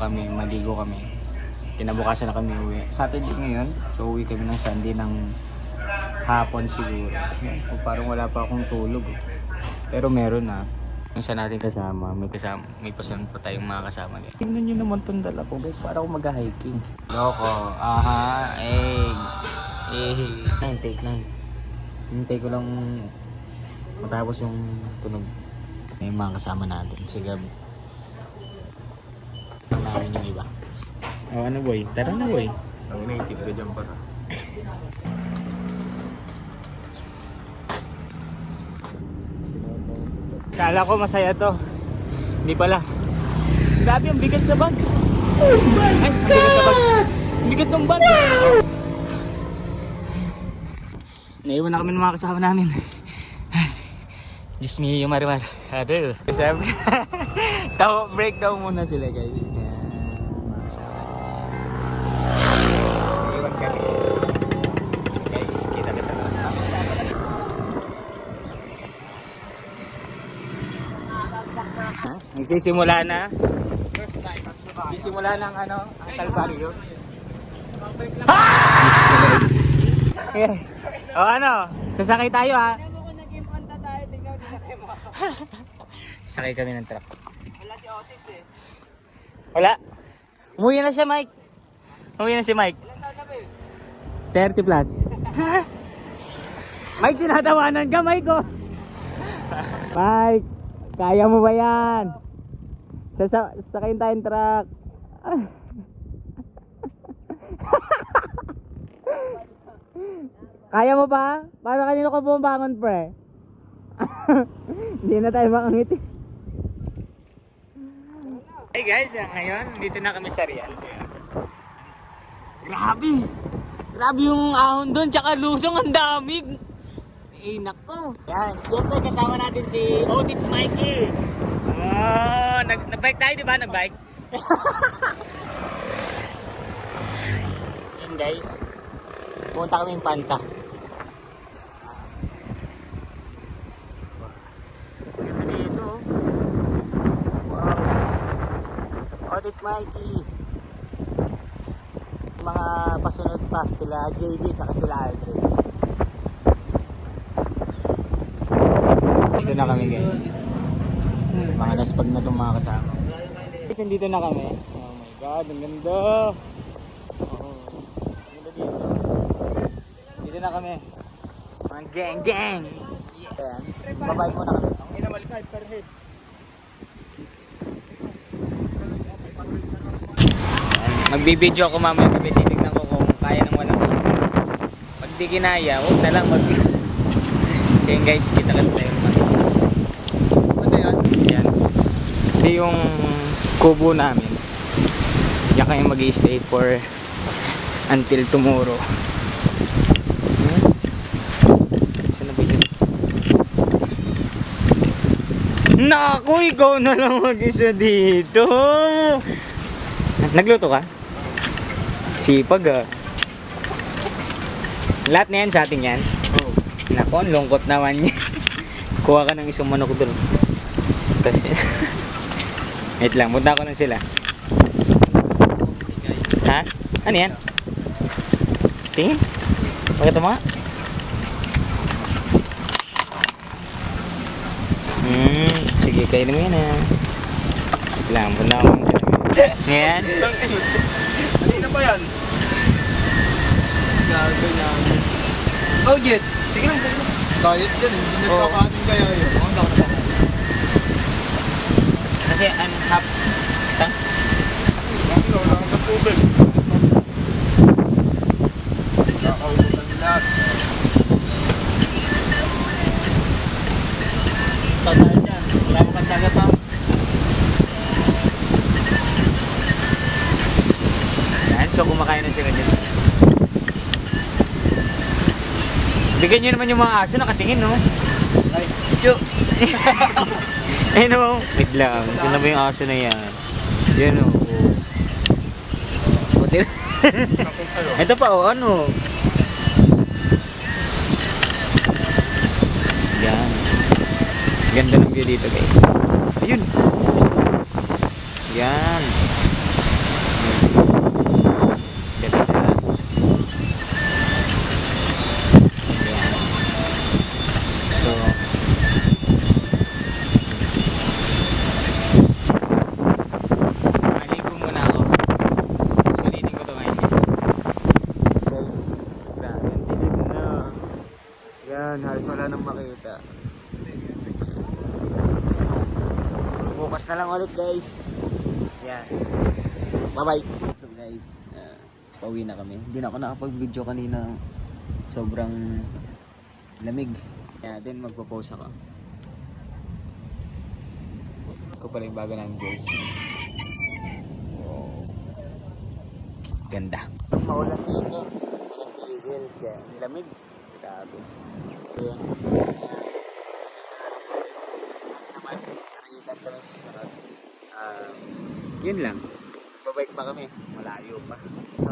kami, maligo kami. Kinabukasan na kami uwi. Saturday ngayon, so uwi kami ng Sunday ng hapon siguro. Parang wala pa akong tulog. Pero meron na. Isa natin kasama, may pasunod pa tayong mga kasama din. Tingnan nyo naman itong dala ko guys, para akong mag-hiking. Loko, aha, take 9. Hintay ko lang matapos yung tunog. May mga kasama natin, si Gab. Namin yung iba. O ano boy? Tara na boy. Ang native ka dyan para. Kala ko masaya to. Hindi pala. Grabe ang bigat sa bag. Oh my God! Bigat sa bag. Bigat ng bag. Naiwan na kami ng mga kasama namin. Diyos me, yung marimar. Aduh. Sabi. Break daw muna sila guys. Yan. Mga kasama. Naiwan kami. Guys, kita-kita na. Nagsisimula na. Sisimula ng ano, ang Kalbaryo. O ano, sasakay tayo ha. Sakay kami ng truck. Wala si Otis eh. Wala. Umuwi na siya, Mike. Umuwi na si Mike. Ilan taon na ba 30 plus. Mike, tinatawanan ka, Mike oh. Mike, kaya mo ba yan? Sakayin tayong truck. Kaya mo ba? Para kanino ka bumabangon, pre? Hindi na tayo makangiti. Hey guys, ngayon dito na kami sa Real. Grabe! Grabe yung ahon doon, tsaka lusong, ang dami. Eh nako. Yan, siyempre kasama natin si Otits Mikey. Oh, nag-bike tayo, di ba? Nag-bike. Yan guys. Punta kami yung Panta. Ganda dito. Wow. Otits Mikey. Mga pasunod pa sila JB at sila Aldrin. Dito na kami guys. Mga laspag na itong mga kasama. Guys, nandito na kami. Oh my God, ang ganda. Oh, ang ganda dito. Dito na kami. Mga gang. Ayan. Babay muna kami. Ang inamalkay per head. Magbibideo ako mamaya gabi. Titignan ko kung kaya nang walang ilaw. Pag di kinaya, huwag na lang So yun guys, kita tayo naman. Ano yan? Yan. Ito yung kubo namin. Diyan kayo mag-i-stay for until tomorrow. Saan na ba yun? Naku, ikaw na lang mag-isa dito. Nagluto ka? Sipag ah. Lahat na yan sa atin yan? Oo. Naku, ang lungkot naman yan. Kuha ka ng isang manok doon. Tapos wait lang, punta ko lang sila. Ha? Ano yan? Tingin? Pakita mo nga. Sige, kainin mo yan ha. Wait lang, punta ko lang sila. Ngayon? Kanina ba yan? Gago na. Oh, Jet. Sige lang. Diet yan. Hindi nagkakanin kaya yun. Kasi ano, half. Tang? Wala kang sa tubig. Nakaubutan lahat. Total dyan. Wala mo kang taga pa. Yan, so kumakain na sila dyan. Bigyan nyo naman yung mga aso, nakatingin no? Ay, yo. Ayun o. Wait lang, ito na ba yung aso na yan? Yan o. Buti na. Ito pa o, ano? Yan. Ganda ng view dito guys. Ayun. Yan. wala nang makita. So, bukas na lang ulit guys. Yan. Bye-bye. So guys, pauwi na kami. Hindi na ako nakapag-video kanina. Sobrang lamig. Kaya din magpo-post ako. Ko pala yung bago ng jersey. Wow. Ganda. Maulan dito. Walang tigil. Kaya lamig. Grabe. Kaya, naman, nakikita kami sa sunod. Yun lang. Babike pa kami. Malayo pa. So,